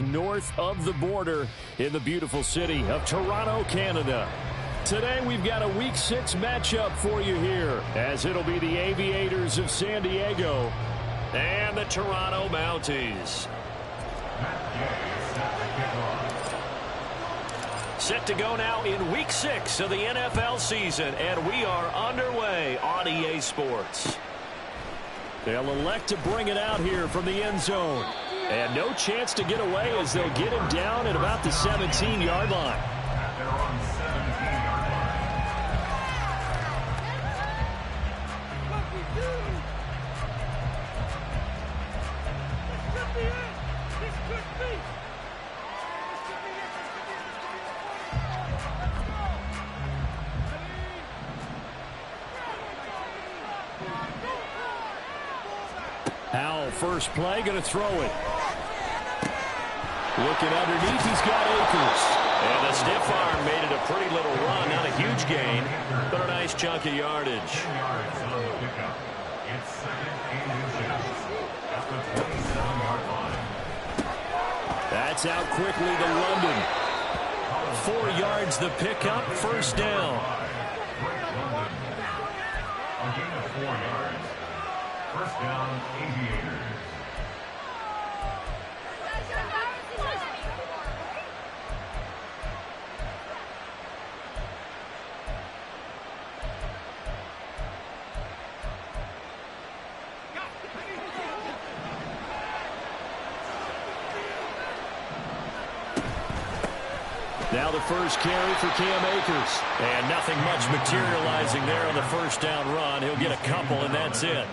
north of the border in the beautiful city of Toronto, Canada. Today we've got a Week 6 matchup for you here, as it'll be the Aviators of San Diego and the Toronto Mounties. Set to go now in Week 6 of the NFL season, and we are underway on EA Sports. They'll elect to bring it out here from the end zone. And no chance to get away as they'll get him down at about the 17-yard line. They're on 17-yard Howell, first play, going to throw it. Looking underneath, he's got Akers. And the stiff arm made it a pretty little run. Not a huge gain, but a nice chunk of yardage. That's out quickly to London. 4 yards the pickup, first down. A gain of 4 yards. First down, Aviators. Now the first carry for Cam Akers. And nothing much materializing there on the first down run. He'll get a couple, and that's it.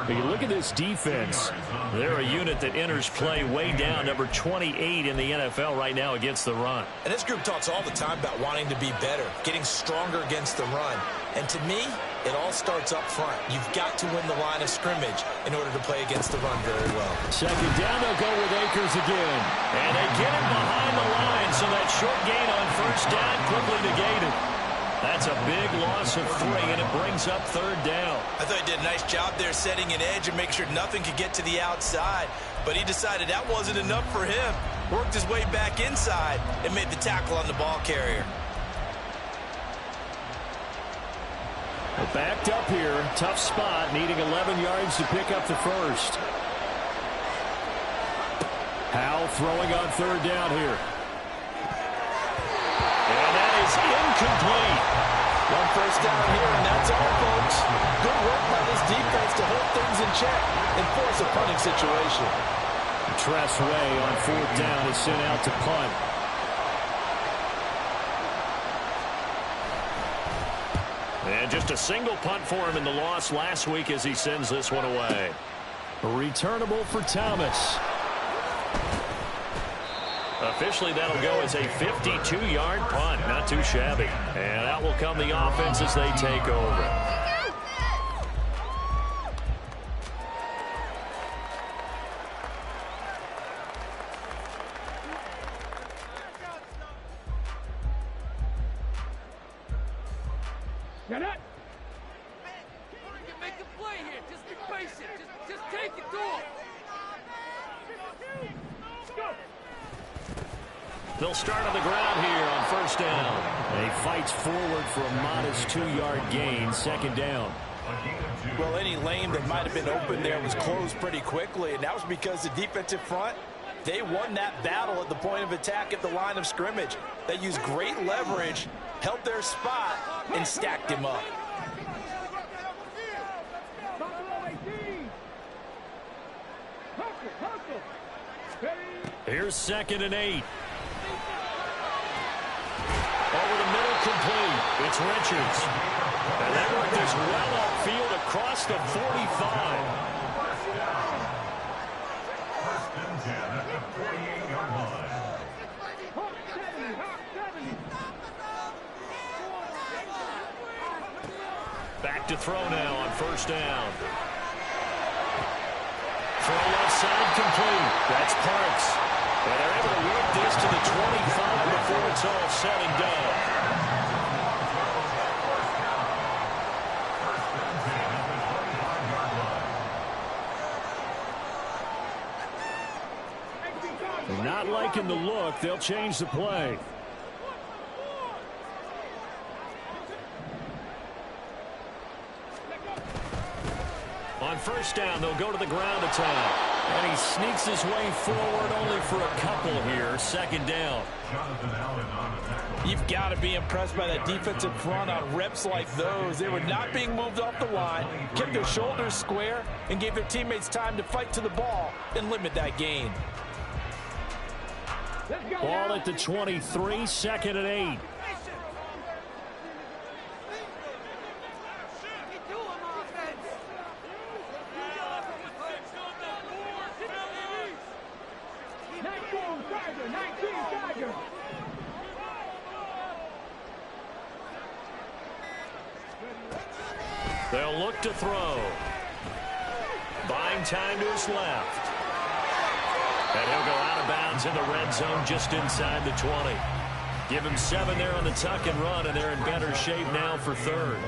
But you look at this defense. They're a unit that enters play way down, number 28 in the NFL right now against the run. And this group talks all the time about wanting to be better, getting stronger against the run. And to me, it all starts up front. You've got to win the line of scrimmage in order to play against the run very well. Second down, they'll go with Akers again. And they get him behind the line, so that short gain on first down quickly negated. That's a big loss of 3, and it brings up third down. I thought he did a nice job there setting an edge and make sure nothing could get to the outside. But he decided that wasn't enough for him. Worked his way back inside and made the tackle on the ball carrier. Well, backed up here, tough spot, needing 11 yards to pick up the first. Howell throwing on third down here. And that is incomplete. One first down here, and that's all, folks. Good work by this defense to hold things in check and force a punting situation. Tressway on fourth down is sent out to punt. And just a single punt for him in the loss last week as he sends this one away. Returnable for Thomas. Officially, that'll go as a 52-yard punt. Not too shabby. And out will come the offense as they take over. Get it! You can make a play here. Just be patient. Just take it to him. They'll start on the ground here on first down. He fights forward for a modest 2-yard gain, second down. Well, any lane that might have been open there was closed pretty quickly, and that was because the defensive front, they won that battle at the point of attack at the line of scrimmage. They used great leverage, held their spot, and stacked him up. Here's 2nd and 8. Over the middle, complete. It's Richards. And that worked this well upfield across the 45. First and 10 at the 48-yard line. Back to throw now on first down. Throw left side complete. That's Parks. And they're able to work this to the 25 before it's all said and done. liking the look, they'll change the play. On first down, they'll go to the ground attack. And he sneaks his way forward only for a couple here. Second down. You've got to be impressed by that defensive front on reps like those. They were not being moved off the line, kept their shoulders square, and gave their teammates time to fight to the ball and limit that gain. Ball at the 23, second and 8. They'll look to throw. Buying time to his left. And he'll go out of bounds in the red zone just inside the 20. Give him 7 there on the tuck and run, and they're in better shape now for third.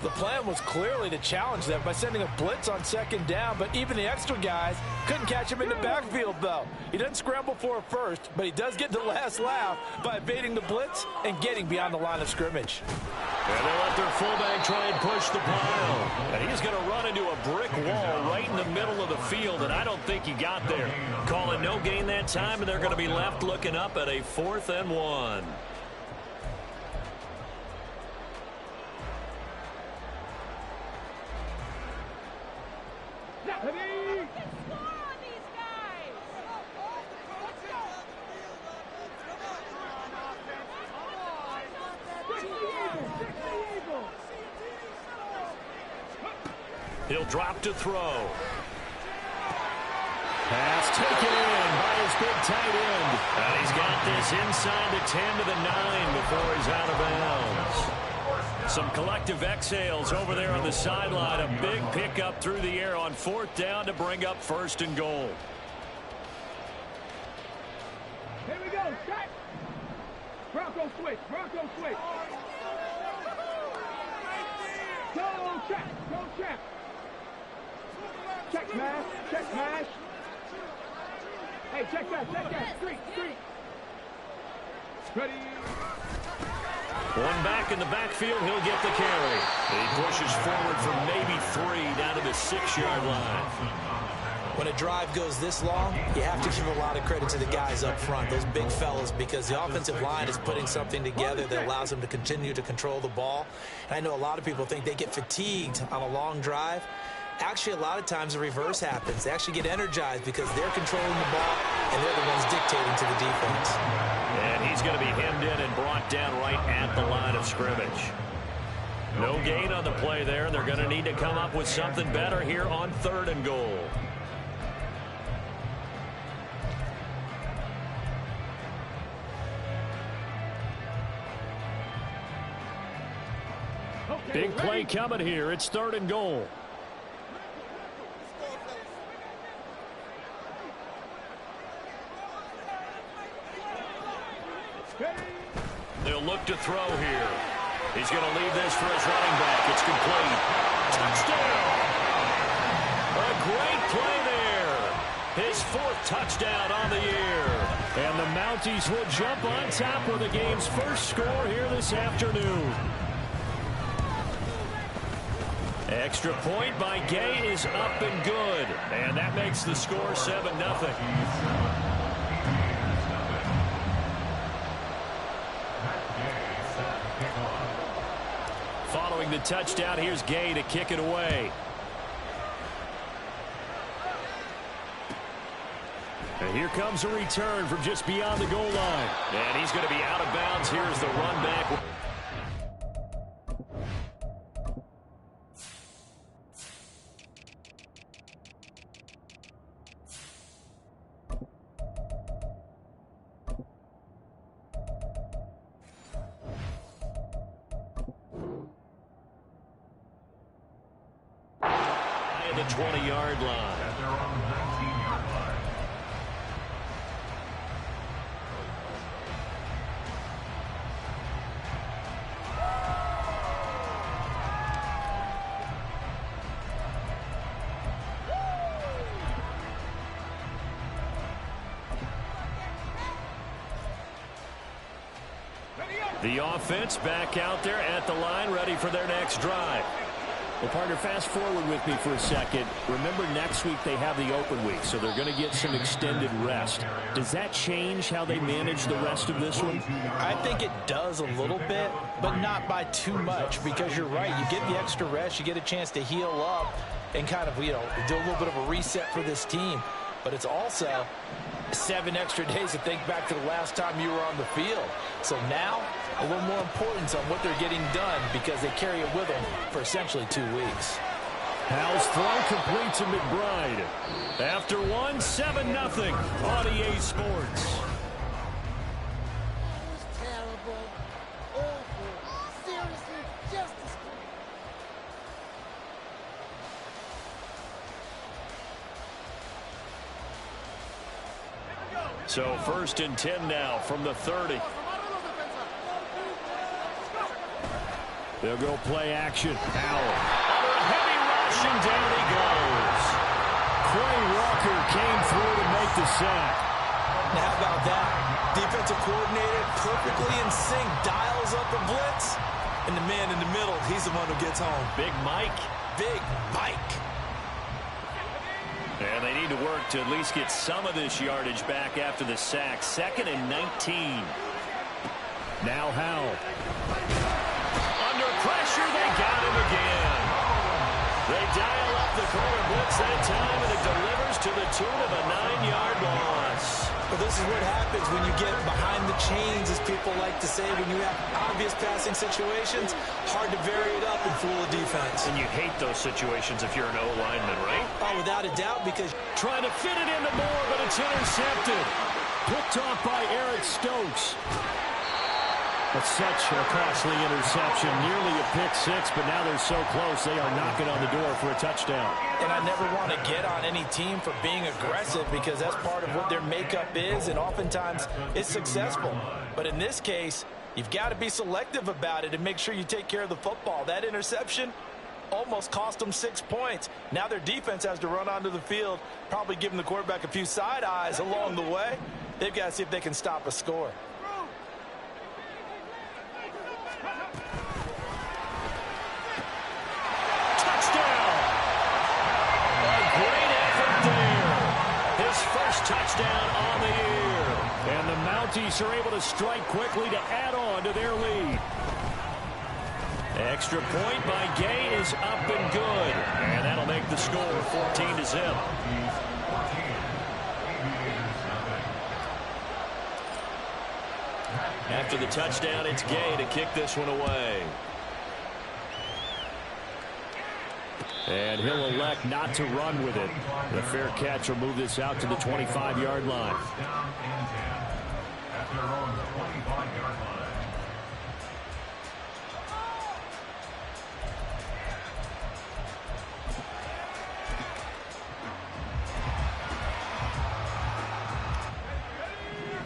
The plan was clearly to challenge them by sending a blitz on second down, but even the extra guys couldn't catch him in the backfield, though. He doesn't scramble for a first, but he does get the last laugh by evading the blitz and getting beyond the line of scrimmage. And they'll let their fullback try and push the pile. And he's going to run into a brick wall right in the middle of the field, and I don't think he got there. Calling no gain that time, and they're going to be left looking up at a 4th and 1. He'll drop to throw. Pass taken in by his big tight end. And he's got this inside the 10 to the 9 before he's out of bounds. Some collective exhales over there on the sideline. A big pickup through the air on 4th down to bring up 1st and goal. Here we go. Check. Bronco switch. Bronco switch. Go check. Go check. Check smash. Check smash. Hey, check that. Check that. Street. Street. Ready. One back in the backfield. He'll get the carry. He pushes forward for maybe 3 down to the 6-yard line. When a drive goes this long, you have to give a lot of credit to the guys up front, those big fellas, because the offensive line is putting something together that allows them to continue to control the ball. And I know a lot of people think they get fatigued on a long drive. Actually, a lot of times the reverse happens. They actually get energized because they're controlling the ball, and they're the ones dictating to the defense. And he's going to be hemmed in and brought down right at the line of scrimmage. No gain on the play there, and they're going to need to come up with something better here on 3rd and goal. Big play coming here. It's 3rd and goal. They'll look to throw here. He's going to leave this for his running back. It's complete. Touchdown! A great play there. His 4th touchdown on the year. And the Mounties will jump on top with the game's first score here this afternoon. Extra point by Gay is up and good. And that makes the score 7-0. Following the touchdown, here's Gay to kick it away. And here comes a return from just beyond the goal line. And he's going to be out of bounds. Here's the run back. The 20-yard line. The offense back out there at the line, ready for their next drive. Well, partner, fast forward with me for a second. Remember, next week they have the open week, so they're going to get some extended rest. Does that change how they manage the rest of this one? I think it does a little bit, but not by too much, because you're right. You get the extra rest, you get a chance to heal up and kind of, do a little bit of a reset for this team. But it's also 7 extra days to think back to the last time you were on the field. So now, a little more importance on what they're getting done because they carry it with them for essentially 2 weeks. Howell's throw complete to McBride. After 1, 7-0 on EA Sports. Terrible, awful, seriously, just disgraceful. So 1st and 10 now from the 30. They'll go play action. Howell under a heavy rush, and down he goes. Quay Walker came through to make the sack. Now how about that? Defensive coordinator perfectly in sync, dials up the blitz, and the man in the middle, he's the one who gets home. Big Mike. Big Mike. And they need to work to at least get some of this yardage back after the sack. 2nd and 19. Now Howell. Under pressure, they got him again. They dial up the corner blitz that time, and it delivers to the tune of a 9-yard loss. But this is what happens when you get behind the chains, as people like to say, when you have obvious passing situations, hard to vary it up and fool a defense. And you hate those situations if you're an O-lineman, right? Oh, without a doubt, because trying to fit it into Moore, but it's intercepted. Picked off by Eric Stokes. But such a costly interception, nearly a pick six, but now they're so close they are knocking on the door for a touchdown. And I never want to get on any team for being aggressive because that's part of what their makeup is, and oftentimes it's successful. But in this case, you've got to be selective about it and make sure you take care of the football. That interception almost cost them 6 points. Now their defense has to run onto the field, probably giving the quarterback a few side eyes along the way. They've got to see if they can stop a score. Touchdown on the year. And the Mounties are able to strike quickly to add on to their lead. Extra point by Gay is up and good. And that'll make the score 14-0. After the touchdown, it's Gay to kick this one away. And he'll elect not to run with it. The fair catch will move this out to the 25-yard line.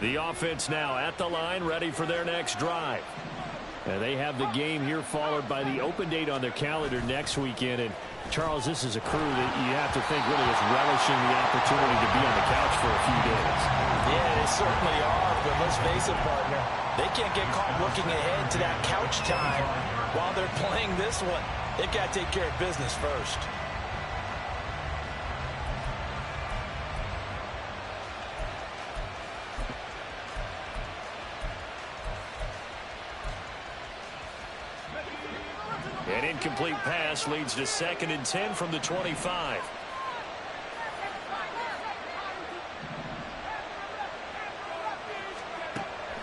The offense now at the line, ready for their next drive. And they have the game here followed by the open date on their calendar next weekend. And Charles, this is a crew that you have to think really is relishing the opportunity to be on the couch for a few days. Yeah, they certainly are, but let's face it, partner. They can't get caught looking ahead to that couch time while they're playing this one. They've got to take care of business first. An incomplete pass leads to 2nd and 10 from the 25.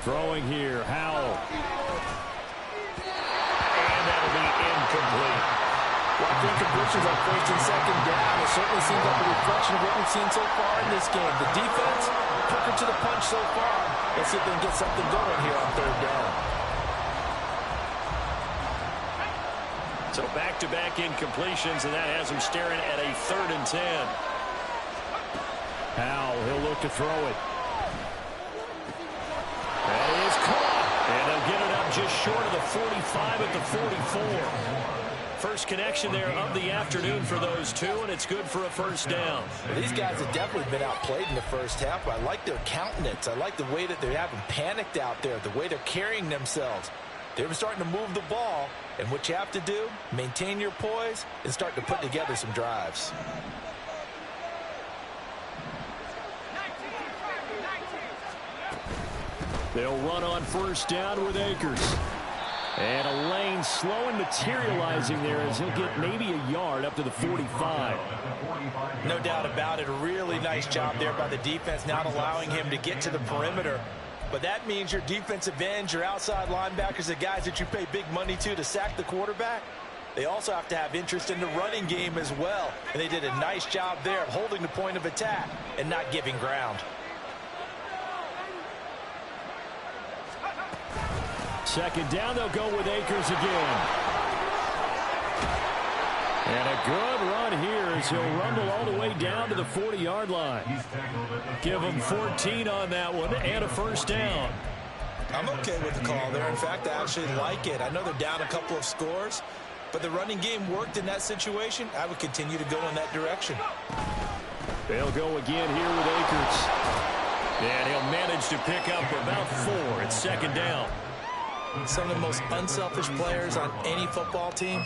Throwing here, Howell. And that'll be incomplete. Well, I think completions on 1st and 2nd down. It certainly seems like a reflection of what we've seen so far in this game. The defense, quicker to the punch so far. Let's see if they can get something going here on 3rd down. So back-to-back incompletions, and that has him staring at a 3rd and 10. Howell, he'll look to throw it. That is caught. And they'll get it up just short of the 45 at the 44. First connection there of the afternoon for those two, and it's good for a first down. Well, these guys have definitely been outplayed in the first half, but I like their countenance. I like the way that they haven't panicked out there, the way they're carrying themselves. They're starting to move the ball, and what you have to do, maintain your poise and start to put together some drives. They'll run on first down with Akers. And a lane slow and materializing there as he'll get maybe a yard up to the 45. No doubt about it. A really nice job there by the defense, not allowing him to get to the perimeter. But that means your defensive ends, your outside linebackers, the guys that you pay big money to sack the quarterback, they also have to have interest in the running game as well. And they did a nice job there of holding the point of attack and not giving ground. Second down, they'll go with Akers again. And a good run here as he'll rumble all the way down to the 40-yard line. Give him 14 on that one and a first down. I'm okay with the call there. In fact, I actually like it. I know they're down a couple of scores, but the running game worked in that situation. I would continue to go in that direction. They'll go again here with Akers. And he'll manage to pick up about 4. It's second down. Some of the most unselfish players on any football team,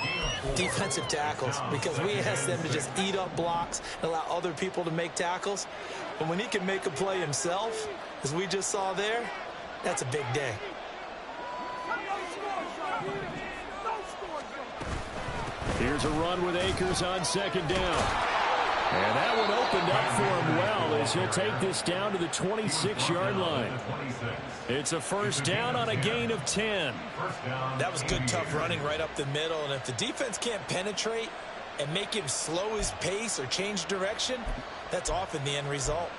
defensive tackles, because we ask them to just eat up blocks and allow other people to make tackles. But when he can make a play himself, as we just saw there, that's a big day. Here's a run with Akers on second down. And that one opened up for him well as he'll take this down to the 26-yard line. It's a first down on a gain of 10. That was good, tough running right up the middle. And if the defense can't penetrate and make him slow his pace or change direction, that's often the end result.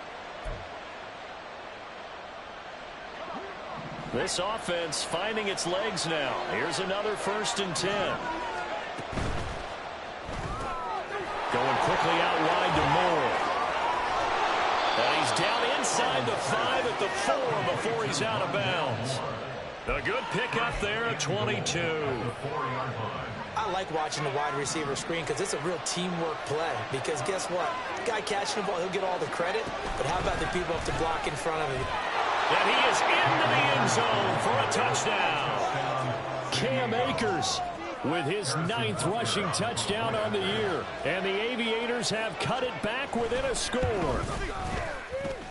This offense finding its legs now. Here's another first and 10. Going quickly out wide to Moore. And he's down inside the 5 at the 4 before he's out of bounds. A good pickup there at 22. I like watching the wide receiver screen because it's a real teamwork play. Because guess what? The guy catching the ball, he'll get all the credit. But how about the people up to block in front of him? And he is into the end zone for a touchdown. Cam Akers with his 9th rushing touchdown on the year. And the Aviators have cut it back within a score.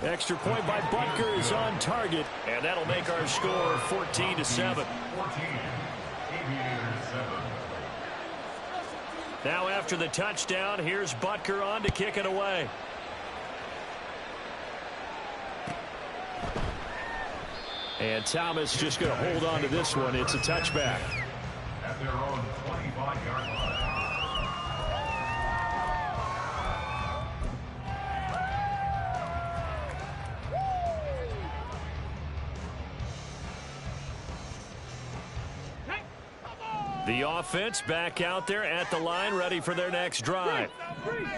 Extra point by Butker is on target, and that'll make our score 14-7. Now after the touchdown, here's Butker on to kick it away. And Thomas just going to hold on to this one. It's a touchback. At their own 25-yard line. The offense back out there at the line, ready for their next drive.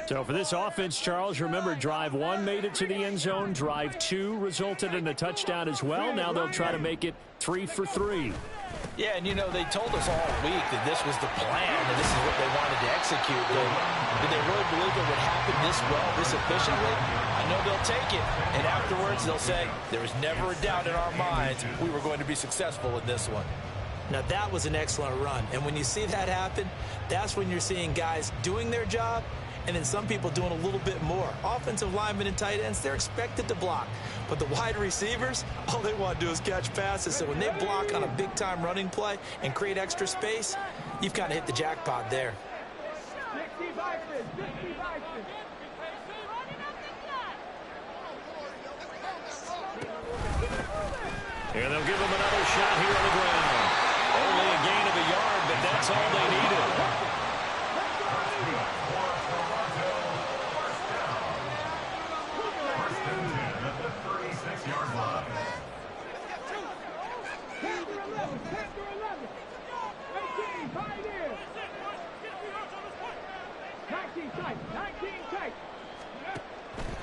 So for this offense, Charles, remember, drive 1 made it to the end zone. Drive 2 resulted in a touchdown as well. Now they'll try to make it 3 for 3. Yeah, and you know, they told us all week that this was the plan and this is what they wanted to execute. Did they really believe it would happen this well, this efficiently? I know they'll take it, and afterwards they'll say, there was never a doubt in our minds we were going to be successful in this one. Now, that was an excellent run, and when you see that happen, that's when you're seeing guys doing their job and then some people doing a little bit more. Offensive linemen and tight ends, they're expected to block. But the wide receivers, all they want to do is catch passes. So when they block on a big-time running play and create extra space, you've kind of hit the jackpot there. And they'll give him another shot here on the ground. Only a gain of a yard, but that's all they needed.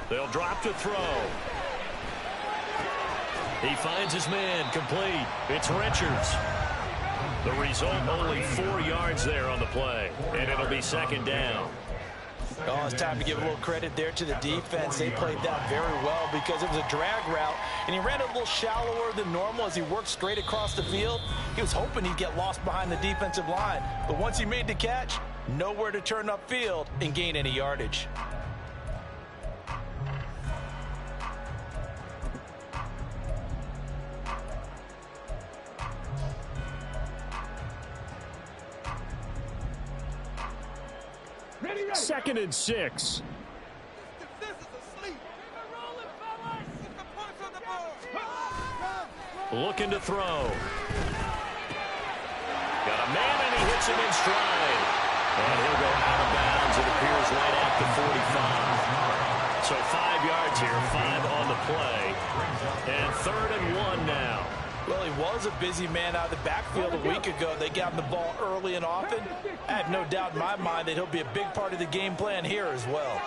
They'll drop to throw. He finds his man, complete. It's Richards. The result, only 4 yards there on the play, and it'll be second down. Oh, it's time to give a little credit there to the defense. They played that very well because it was a drag route, and he ran a little shallower than normal as he worked straight across the field. He was hoping he'd get lost behind the defensive line, but once he made the catch, nowhere to turn upfield and gain any yardage. Second and 6. Looking to throw. Got a man, and he hits him in stride. And he'll go out of bounds, it appears, right at the 45. So 5 yards here, 5 on the play. And 3rd and 1 now. Well, he was a busy man out of the backfield a week ago. They got him the ball early and often. I have no doubt in my mind that he'll be a big part of the game plan here as well.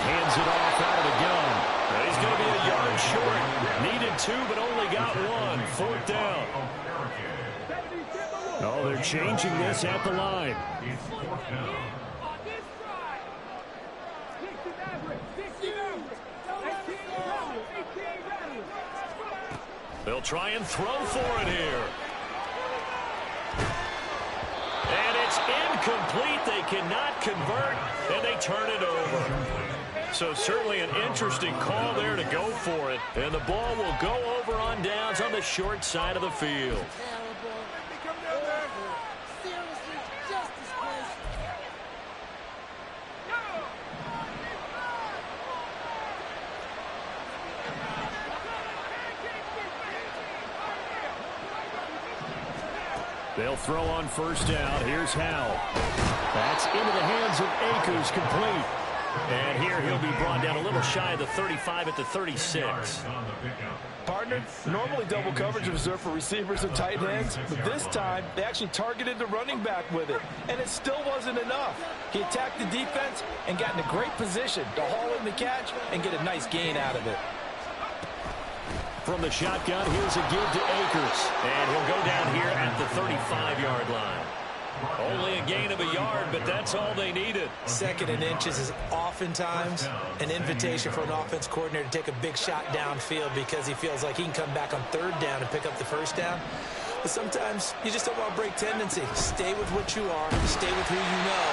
Hands it off out of the gun. He's going to be a yard short. Needed 2, but only got 1. 4th down. Oh, they're changing this at the line. They'll try and throw for it here. And it's incomplete. They cannot convert, and they turn it over. So certainly an interesting call there to go for it. And the ball will go over on downs on the short side of the field. Seriously, just disgraceful. They'll throw on first down. Here's Howell. That's into the hands of Akers, complete. And here he'll be brought down a little shy of the 35 at the 36. Partner, normally double coverage is reserved for receivers and tight ends, but this time they actually targeted the running back with it, and it still wasn't enough. He attacked the defense and got in a great position to haul in the catch and get a nice gain out of it. From the shotgun, here's a give to Akers, and he'll go down here at the 35-yard line. Only a gain of a yard, but that's all they needed. 2nd and inches is oftentimes an invitation for an offense coordinator to take a big shot downfield because he feels like he can come back on 3rd down and pick up the 1st down. But sometimes you just don't want to break tendency. Stay with what you are, stay with who you know,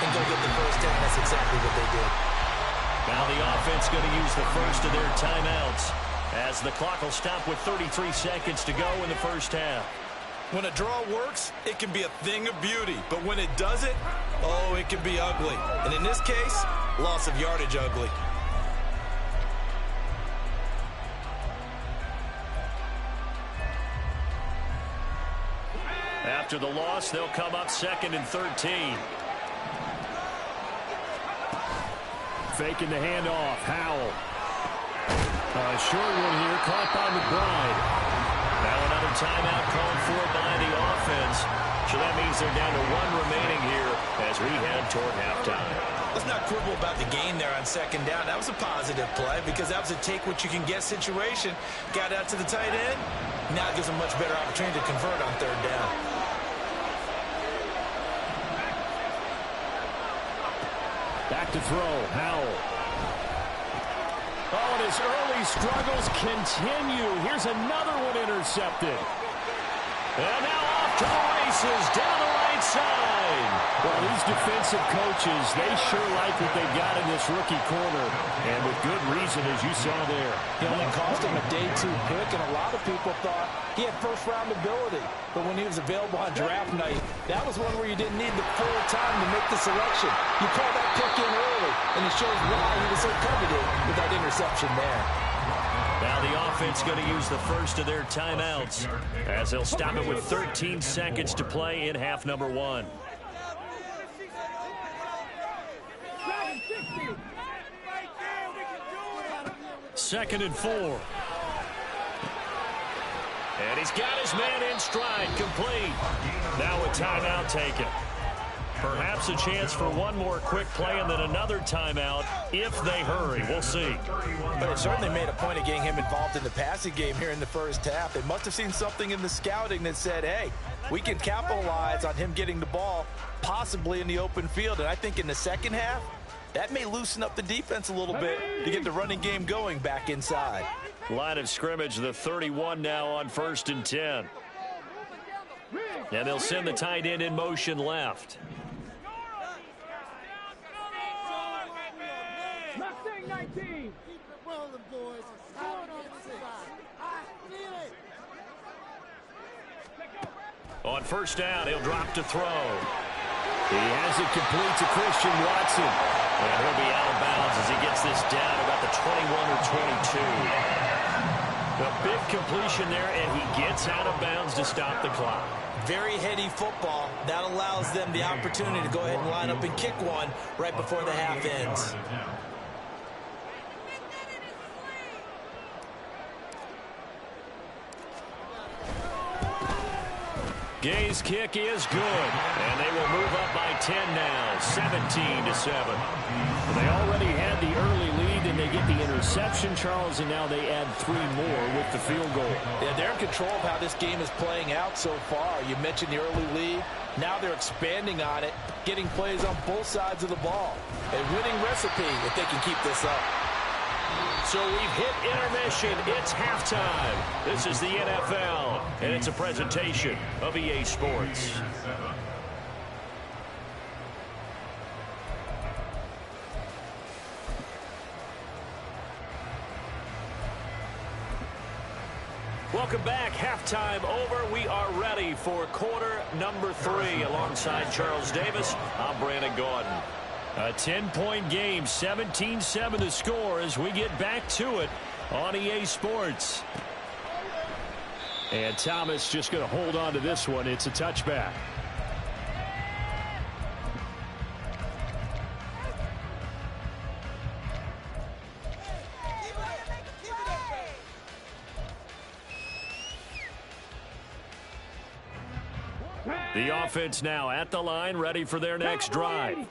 and go get the 1st down. That's exactly what they did. Now the offense going to use the first of their timeouts as the clock will stop with 33 seconds to go in the first half. When a draw works, it can be a thing of beauty. But when it doesn't, oh, it can be ugly. And in this case, loss of yardage ugly. After the loss, they'll come up 2nd and 13. Faking the handoff. Howell. A short one here, caught by McBride. Now another timeout called for by the offense. So that means they're down to 1 remaining here as we head toward halftime. Let's not quibble about the gain there on 2nd down. That was a positive play because that was a take-what-you-can-get situation. Got out to the tight end. Now it gives them much better opportunity to convert on 3rd down. Back to throw. Howell. Oh, and his early struggles continue. Here's another one intercepted. And now off to the races down the right side. Well, these defensive coaches, they sure like what they've got in this rookie corner. And with good reason, as you saw there. He only cost him a day 2 pick, and a lot of people thought he had first-round ability. But when he was available on draft night, that was one where you didn't need the full time to make the selection. You call that pick in early, and it shows why he was so coveted with that interception there. Now the offense going to use the first of their timeouts as they'll stop it with 13 seconds to play in half number 1. Second and 4. And he's got his man in stride, complete. Now a timeout taken. Perhaps a chance for one more quick play and then another timeout if they hurry. We'll see. But it certainly made a point of getting him involved in the passing game here in the first half. They must have seen something in the scouting that said, hey, we can capitalize on him getting the ball possibly in the open field. And I think in the second half, that may loosen up the defense a little bit to get the running game going back inside. Line of scrimmage, the 31 now on 1st and 10. And they'll send the tight end in motion left. Mustang 19. Keep it rolling, boys. Scoring on the side. I feel it. On 1st down, he'll drop to throw. He has it complete to Christian Watson. And he'll be out of bounds as he gets this down about the 21 or 22. A big completion there, and he gets out of bounds to stop the clock. Very heady football. That allows them the opportunity to go ahead and line up and kick one right before the half ends. Gay's kick is good, and they will move up by 10 now, 17-7. They already had the early lead, and they get the interception, Charles, and now they add 3 more with the field goal. Yeah, they're in control of how this game is playing out so far. You mentioned the early lead. Now they're expanding on it, getting plays on both sides of the ball. A winning recipe if they can keep this up. So we've hit intermission. It's halftime. This is the NFL, and it's a presentation of EA Sports. Welcome back. Halftime over. We are ready for quarter number 3. Alongside Charles Davis, I'm Brandon Gaudin. A 10-point game, 17-7 to score as we get back to it on EA Sports. And Thomas just going to hold on to this one. It's a touchback. The offense now at the line, ready for their next drive.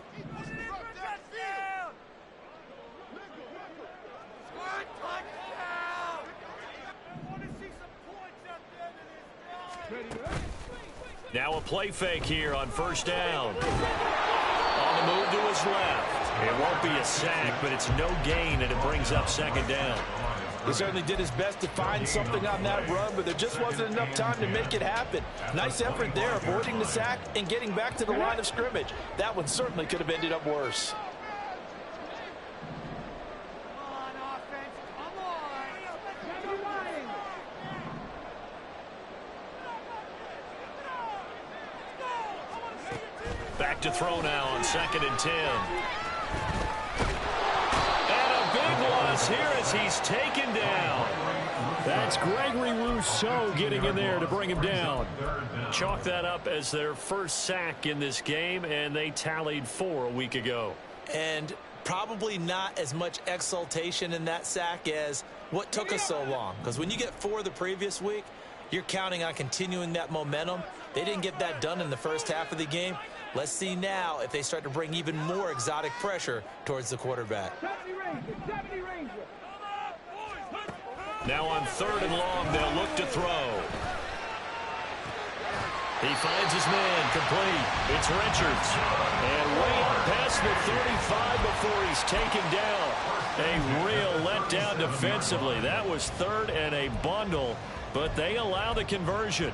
Now a play fake here on 1st down. On the move to his left. It won't be a sack, but it's no gain, and it brings up 2nd down. He certainly did his best to find something on that run, but there just wasn't enough time to make it happen. Nice effort there, avoiding the sack and getting back to the line of scrimmage. That one certainly could have ended up worse. Back to throw now on 2nd and 10. And a big loss here as he's taken down. That's Gregory Rousseau getting in there to bring him down. Chalk that up as their first sack in this game, and they tallied 4 a week ago. And probably not as much exultation in that sack as what took us so long. Because when you get 4 the previous week, you're counting on continuing that momentum. They didn't get that done in the first half of the game. Let's see now if they start to bring even more exotic pressure towards the quarterback. Now on 3rd and long, they'll look to throw. He finds his man complete. It's Richards. And way up past the 35 before he's taken down. A real letdown defensively. That was 3rd and a bundle, but they allow the conversion.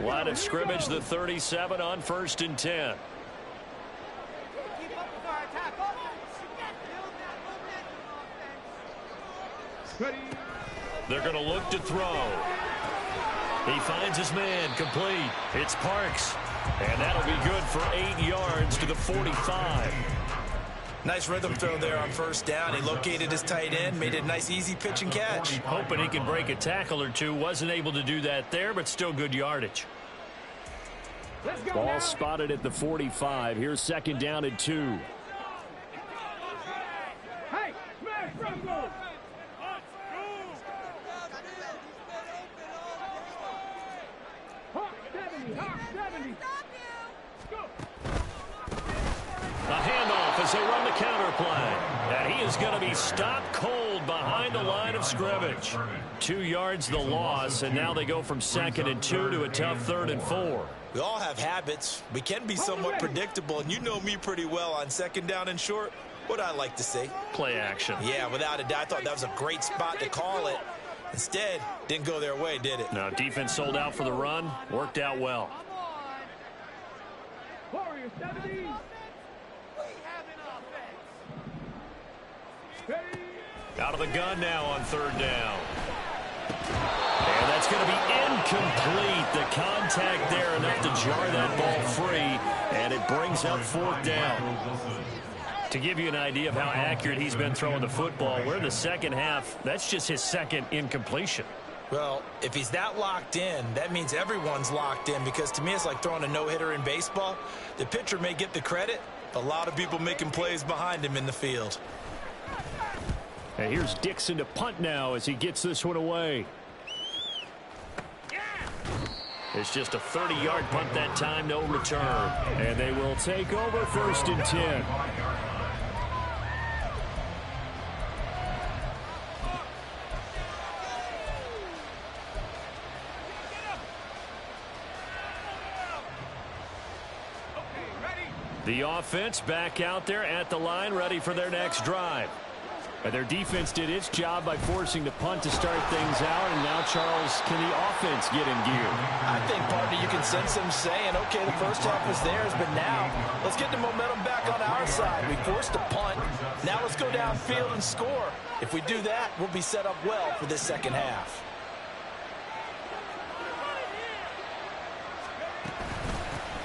Line of scrimmage, the 37 on 1st and 10. They're going to look to throw. He finds his man complete. It's Parks. And that'll be good for 8 yards to the 45. Nice rhythm throw there on 1st down. He located his tight end, made it a nice easy pitch and catch. Hoping he can break a tackle or two. Wasn't able to do that there, but still good yardage. Ball spotted at the 45. Here's 2nd down and 2. Hey, smash, 70. Go. A handoff as they run the counter play. And he is going to be stopped cold behind the line of scrimmage. 2 yards the loss, and now they go from 2nd and 2 to a tough 3rd and 4. We all have habits. We can be somewhat predictable, and you know me pretty well on 2nd down and short. What I like to say? Play action. Yeah, without a doubt. I thought that was a great spot to call it. Instead, didn't go their way, did it? No, defense sold out for the run. Worked out well. Warriors 70. Out of the gun now on 3rd down. And that's going to be incomplete. The contact there enough to jar that ball free, and it brings up 4th down. To give you an idea of how accurate he's been throwing the football, we're in the second half. That's just his 2nd incompletion. Well, if he's that locked in, that means everyone's locked in, because to me it's like throwing a no-hitter in baseball. The pitcher may get the credit, but a lot of people making plays behind him in the field. And here's Dixon to punt now as he gets this one away. It's just a 30-yard punt that time, no return. And they will take over 1st and 10. The offense back out there at the line, ready for their next drive. And their defense did its job by forcing the punt to start things out. And now, Charles, can the offense get in gear? I think, partner, you can sense them saying, okay, the first half was theirs, but now let's get the momentum back on our side. We forced a punt. Now let's go downfield and score. If we do that, we'll be set up well for this second half.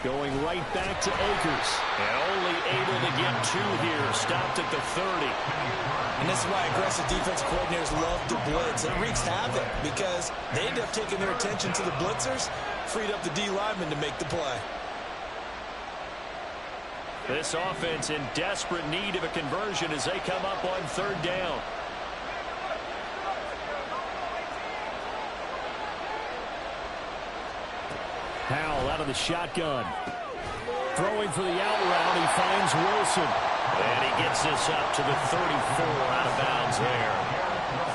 Going right back to Akers. And only able to get 2 here. Stopped at the 30. And this is why aggressive defensive coordinators love to blitz. It wreaks havoc because they end up taking their attention to the blitzers, freed up the D lineman to make the play. This offense in desperate need of a conversion as they come up on 3rd down. Howell out of the shotgun. Throwing for the out route, he finds Wilson. And he gets this up to the 34, out of bounds there.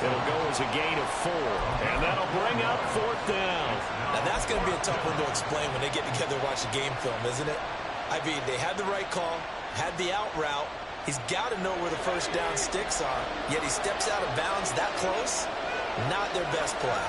It'll go as a gain of 4. And that'll bring up 4th down. Now that's going to be a tough one to explain when they get together and watch the game film, isn't it? I mean, they had the right call, had the out route. He's got to know where the first down sticks are, yet he steps out of bounds that close. Not their best play.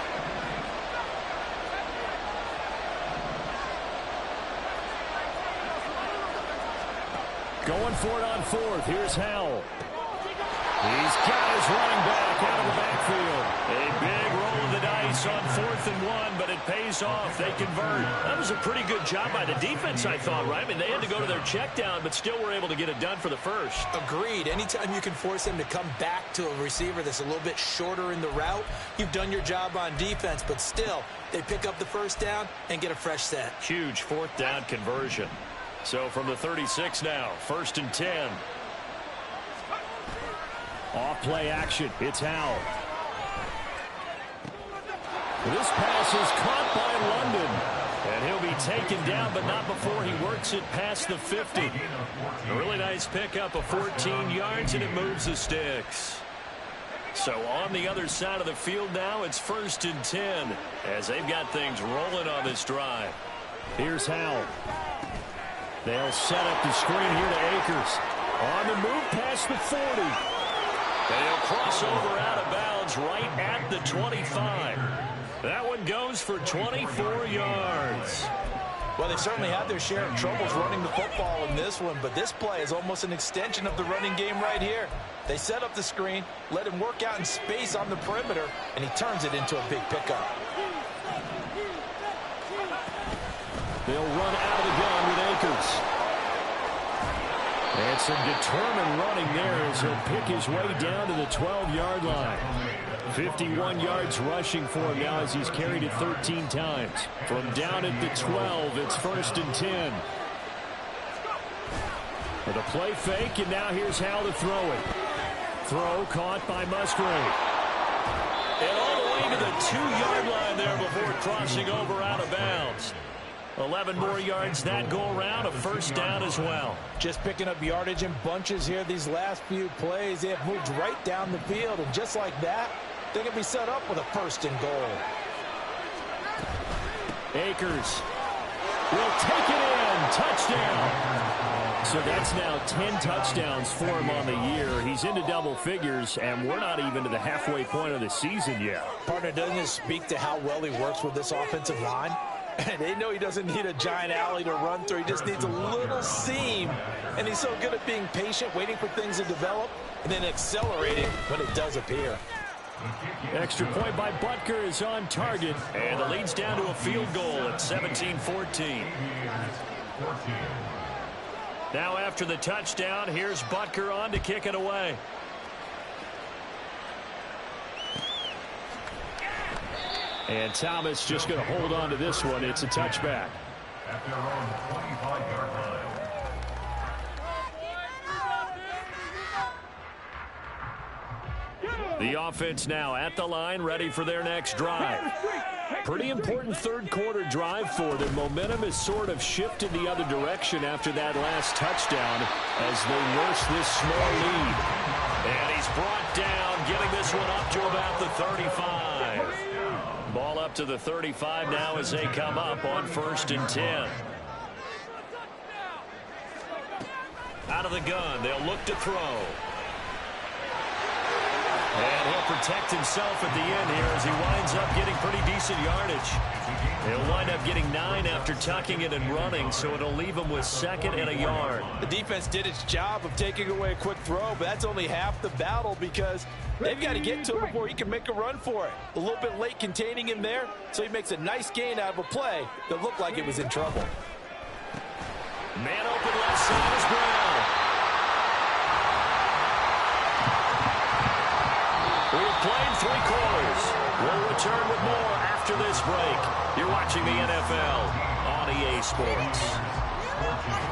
Going for it on 4th. Here's Howell. He's got his running back out of the backfield. A big roll of the dice on 4th and 1, but it pays off. They convert. That was a pretty good job by the defense, I thought, right? I mean, they had to go to their check down, but still were able to get it done for the first. Agreed. Anytime you can force them to come back to a receiver that's a little bit shorter in the route, you've done your job on defense, but still, they pick up the first down and get a fresh set. Huge 4th down conversion. So from the 36 now, 1st and 10. Off play action. It's Howell. This pass is caught by London. And he'll be taken down, but not before he works it past the 50. A really nice pickup of 14 yards, and it moves the sticks. So on the other side of the field now, it's 1st and 10 as they've got things rolling on this drive. Here's Howell. They'll set up the screen here to Akers. On the move past the 40. And he'll cross over out of bounds right at the 25. That one goes for 24 yards. Well, they certainly had their share of troubles running the football in this one, but this play is almost an extension of the running game right here. They set up the screen, let him work out in space on the perimeter, and he turns it into a big pickup. They'll run out of the gun with Akers. And some determined running there as he'll pick his way down to the 12-yard line. 51 yards rushing for him now as he's carried it 13 times. From down at the 12, it's 1st and 10. With a play fake, and now here's Howell to throw it. Throw caught by Musgrave. And all the way to the 2-yard line there before crossing over out of bounds. 11 more yards that go around, a first down as well. Just picking up yardage in bunches here these last few plays. They have moved right down the field, and just like that, they can be set up with a first and goal. Akers will take it in. Touchdown. So that's now 10 touchdowns for him on the year. He's into double figures, and we're not even to the halfway point of the season yet. Partner, doesn't it speak to how well he works with this offensive line? They know he doesn't need a giant alley to run through. He just needs a little seam. And he's so good at being patient, waiting for things to develop, and then accelerating when it does appear. Extra point by Butker is on target, and the lead's down to a field goal at 17-14. Now after the touchdown, here's Butker on to kick it away. And Thomas just going to hold on to this one. It's a touchback. At their own 25-yard line. The offense now at the line, ready for their next drive. Pretty important third quarter drive for them. Momentum has sort of shifted the other direction after that last touchdown as they nurse this small lead. And he's brought down, getting this one up to about the 35. Ball up to the 35 now as they come up on 1st and 10. Out of the gun, they'll look to throw. And he'll protect himself at the end here as he winds up getting pretty decent yardage. He'll wind up getting 9 after tucking it and running, so it'll leave him with 2nd and a yard. The defense did its job of taking away a quick throw, but that's only half the battle because they've got to get to him before he can make a run for it. A little bit late containing him there, so he makes a nice gain out of a play that looked like it was in trouble. Man open left side is Brown. We've played 3 quarters. We'll return with more after this break. You're watching the NFL on EA Sports.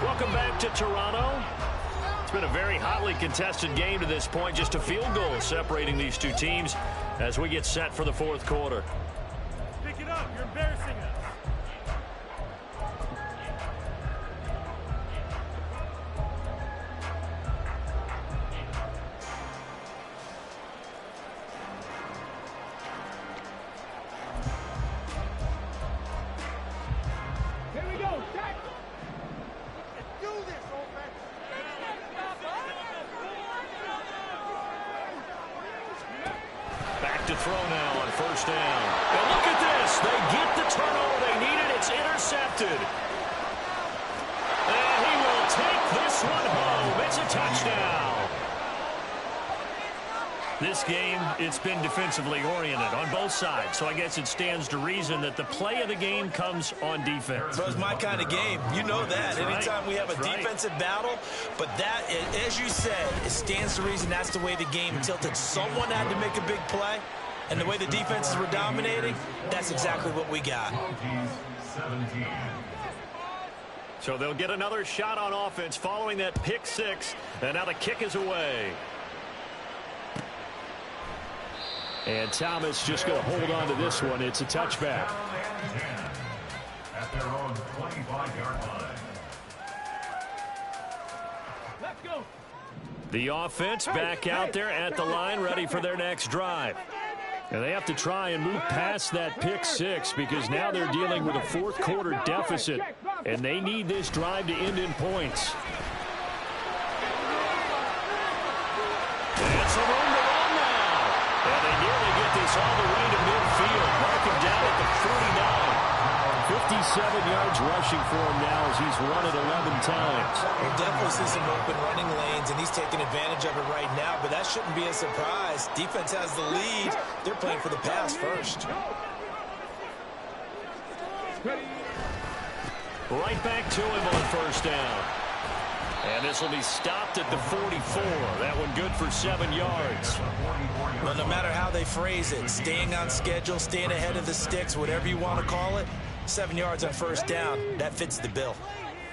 Welcome back to Toronto. It's been a very hotly contested game to this point. Just a field goal separating these two teams as we get set for the 4th quarter. Pick it up. You're embarrassing us. To throw now on 1st down. And look at this. They get the turnover they needed. It's intercepted. And he will take this one home. It's a touchdown. This game, it's been defensively oriented on both sides. So I guess it stands to reason that the play of the game comes on defense. Well, it's my kind of game. You know that. That's Anytime right. we have a That's defensive battle, but that, as you said, it stands to reason that's the way the game tilted. Someone had to make a big play, and the way the defenses were dominating, that's exactly what we got. Mounties 17. So they'll get another shot on offense following that pick 6, and now the kick is away. And Thomas just going to hold on to this one. It's a touchback. At their own 25-yard line. Let's go. The offense back out there at the line, ready for their next drive. And they have to try and move past that pick 6 because now they're dealing with a 4th quarter deficit, and they need this drive to end in points. And some room to run now. And they nearly get this all the way to midfield. Mark him down at the 49. 57 yards rushing for him now as he's run it 11 times. We'll definitely see some open running lanes, and he's taking advantage of it right now, but that shouldn't be a surprise. Defense has the lead. They're playing for the pass first. Right back to him on 1st down. And this will be stopped at the 44. That one good for 7 yards. Well, no matter how they phrase it, staying on schedule, staying ahead of the sticks, whatever you want to call it, 7 yards on 1st down, that fits the bill.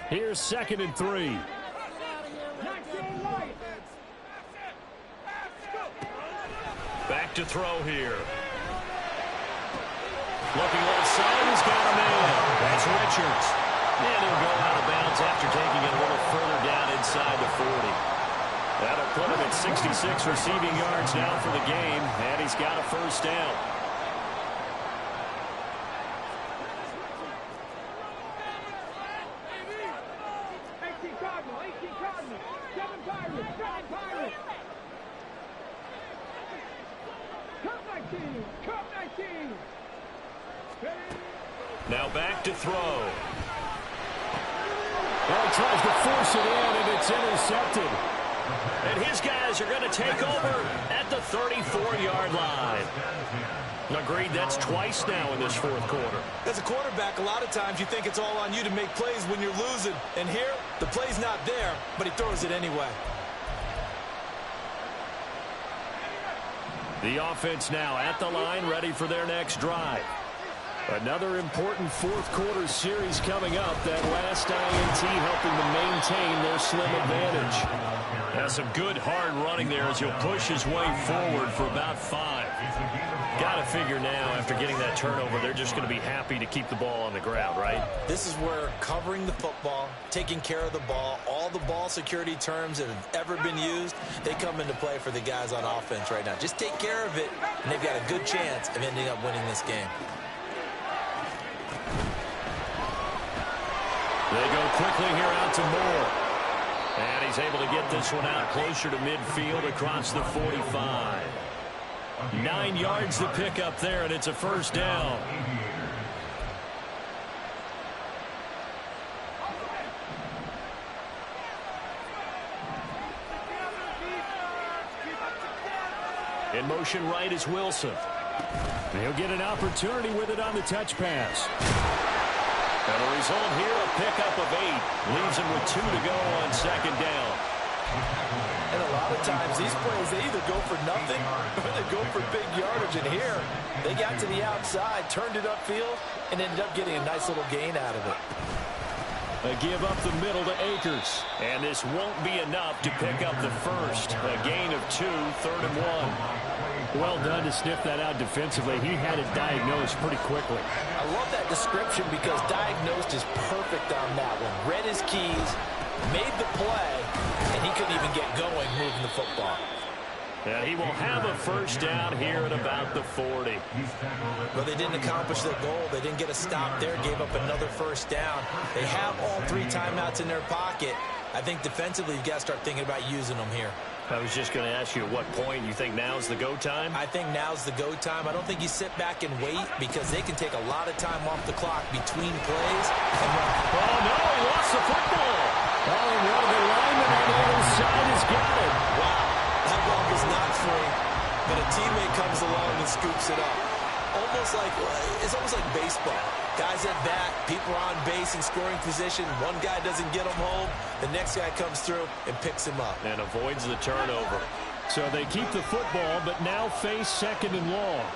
Here's 2nd and 3. Back to throw here. Looking left side, he's got a man. That's Richards. And he'll go out of bounds after taking it a little further down inside the 40. That'll put him at 66 receiving yards now for the game, and he's got a first down. Now back to throw. Well, he tries to force it in, and it's intercepted. And his guys are going to take over at the 34-yard line. Agreed, that's twice now in this fourth quarter. As a quarterback, a lot of times you think it's all on you to make plays when you're losing. And here, the play's not there, but he throws it anyway. The offense now at the line, ready for their next drive. Another important fourth quarter series coming up. That last INT helping to maintain their slim advantage. Has some good hard running there as he'll push his way forward for about 5. Got to figure now after getting that turnover, they're just going to be happy to keep the ball on the ground, right? This is where covering the football, taking care of the ball, all the ball security terms that have ever been used, they come into play for the guys on offense right now. Just take care of it, and they've got a good chance of ending up winning this game. They go quickly here out to Moore. And he's able to get this one out closer to midfield across the 45. 9 yards to pick up there, and it's a first down. In motion right is Wilson. He'll get an opportunity with it on the touch pass. And the result here, a pickup of 8. Leaves him with 2 to go on second down. And a lot of times, these plays, they either go for nothing or they go for big yardage. And here, they got to the outside, turned it upfield, and ended up getting a nice little gain out of it. A give up the middle to Akers. And this won't be enough to pick up the first. A gain of 2, 3rd and 1. Well done to sniff that out defensively. He had it diagnosed pretty quickly. I love that description because diagnosed is perfect on that one. Read his keys, made the play, and he couldn't even get going moving the football. And he will have a first down here at about the 40. Well, they didn't accomplish their goal. They didn't get a stop there, gave up another first down. They have all 3 timeouts in their pocket. I think defensively, you've got to start thinking about using them here. I was just going to ask you at what point you think now's the go time? I think now's the go time. I don't think you sit back and wait because they can take a lot of time off the clock between plays. And oh, no, he lost the football. Oh, and one of the linemen on the other side has got it. Wow, that ball was not free, but a teammate comes along and scoops it up. It's almost like baseball. Guys at bat, people are on base in scoring position. One guy doesn't get him home. The next guy comes through and picks him up. And avoids the turnover. So they keep the football, but now face 2nd and long.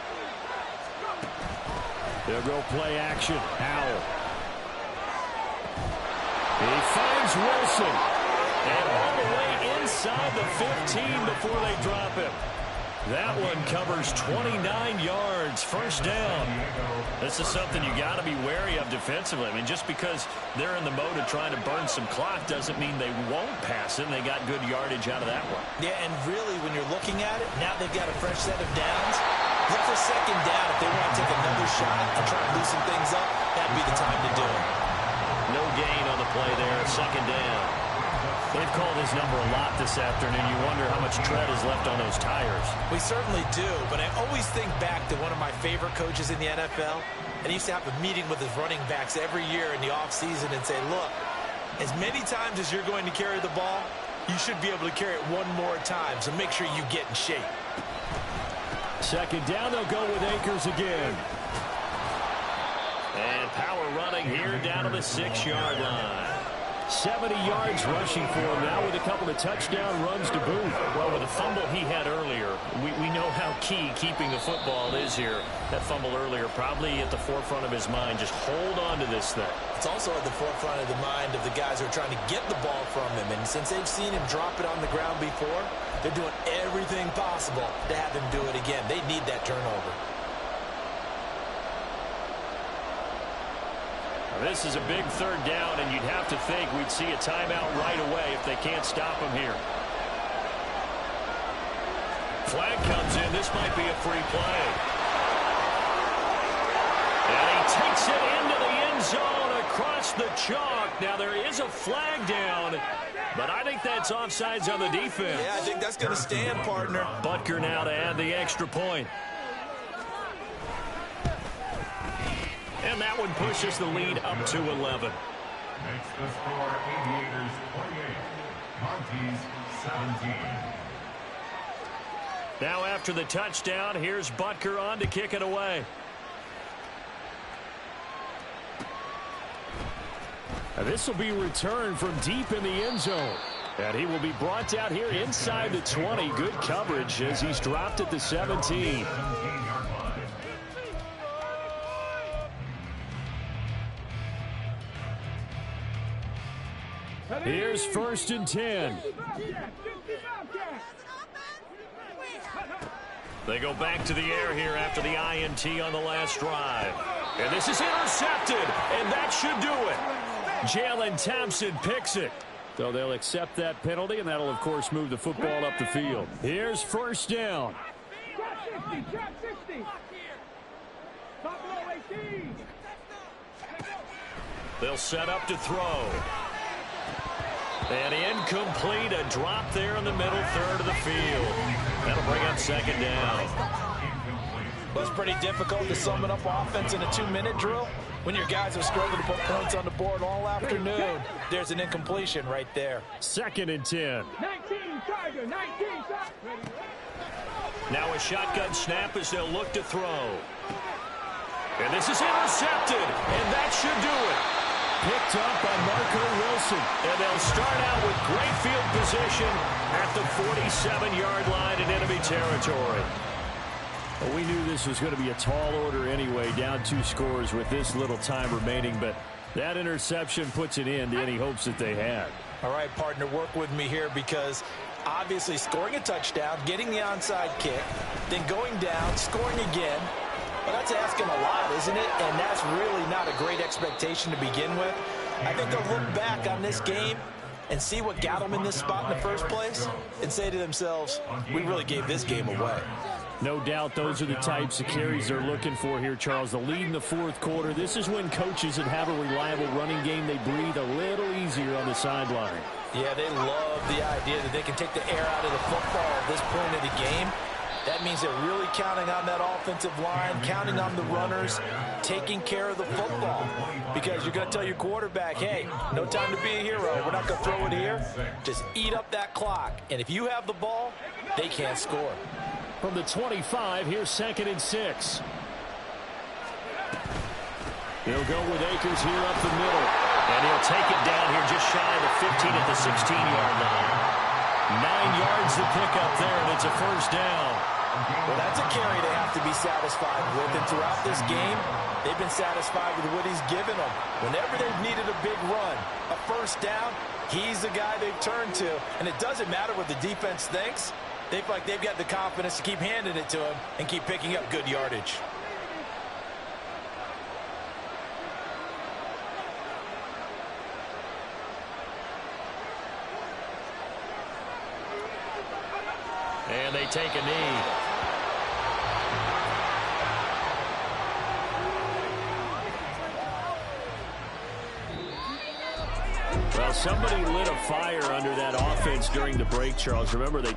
They'll go play action. Howell. He finds Wilson. And all the way inside the 15 before they drop him. That one covers 29 yards, first down. This is something you got to be wary of defensively. I mean, just because they're in the mode of trying to burn some clock doesn't mean they won't pass it, and they got good yardage out of that one. Yeah, and really, when you're looking at it, now they've got a fresh set of downs. Look for second down. If they want to take another shot and try to loosen things up, that'd be the time to do it. No gain on the play there, second down. They've called his number a lot this afternoon. You wonder how much tread is left on those tires. We certainly do, but I always think back to one of my favorite coaches in the NFL, and he used to have a meeting with his running backs every year in the offseason and say, look, as many times as you're going to carry the ball, you should be able to carry it one more time, so make sure you get in shape. Second down, they'll go with Akers again. And power running here down to the 6-yard line. 70 yards rushing for him now with a couple of touchdown runs to boot. Well, with the fumble he had earlier, we know how key keeping the football is here. That fumble earlier probably at the forefront of his mind. Just hold on to this thing. It's also at the forefront of the mind of the guys who are trying to get the ball from him. And since they've seen him drop it on the ground before, they're doing everything possible to have him do it again. They need that turnover. This is a big third down, and you'd have to think we'd see a timeout right away if they can't stop him here. Flag comes in. This might be a free play. And he takes it into the end zone across the chalk. Now, there is a flag down, but I think that's offsides on the defense. Yeah, I think that's going to stand, partner. Butker now to add the extra point. And that one pushes the lead up to 11. Makes the score Aviators 28, Mounties 17. Now after the touchdown, here's Butker on to kick it away. This will be returned from deep in the end zone. And he will be brought out here inside the 20. Good coverage as he's dropped at the 17. Here's 1st and 10. They go back to the air here after the INT on the last drive. And this is intercepted, and that should do it. Jalen Thompson picks it. So they'll accept that penalty, and that'll, of course, move the football up the field. Here's 1st down. Trap 60. Top low 18. They'll set up to throw. And incomplete, a drop there in the middle third of the field. That'll bring up 2nd down. Well, it's pretty difficult to sum it up offense in a 2-minute drill when your guys have struggled to put points on the board all afternoon. There's an incompletion right there. 2nd and 10. 19 Tiger, 19 Tiger. Now a shotgun snap as they'll look to throw. And this is intercepted, and that should do it. Picked up by Marco Wilson. And they'll start out with great field position at the 47-yard line in enemy territory. Well, we knew this was going to be a tall order anyway, down 2 scores with this little time remaining, but that interception puts an end to any hopes that they had. All right, partner, work with me here because obviously scoring a touchdown, getting the onside kick, then going down, scoring again. Well, that's asking a lot, isn't it? And that's really not a great expectation to begin with. I think they'll look back on this game and see what got them in this spot in the first place and say to themselves, we really gave this game away. No doubt those are the types of carries they're looking for here, Charles. The lead in the 4th quarter. This is when coaches that have a reliable running game, they breathe a little easier on the sideline. Yeah, they love the idea that they can take the air out of the football at this point of the game. That means they're really counting on that offensive line, counting on the runners, taking care of the football. Because you're going to tell your quarterback, hey, no time to be a hero. We're not going to throw it here. Just eat up that clock. And if you have the ball, they can't score. From the 25, here's 2nd and 6. They'll go with Akers here up the middle. And he'll take it down here just shy of the 15 at the 16-yard line. 9 yards to pick up there, and it's a 1st down. Well, that's a carry they have to be satisfied with. And throughout this game, they've been satisfied with what he's given them. Whenever they've needed a big run, a 1st down, he's the guy they've turned to. And it doesn't matter what the defense thinks. They feel like they've got the confidence to keep handing it to him and keep picking up good yardage. And they take a knee. Well, somebody lit a fire under that offense during the break, Charles. Remember, they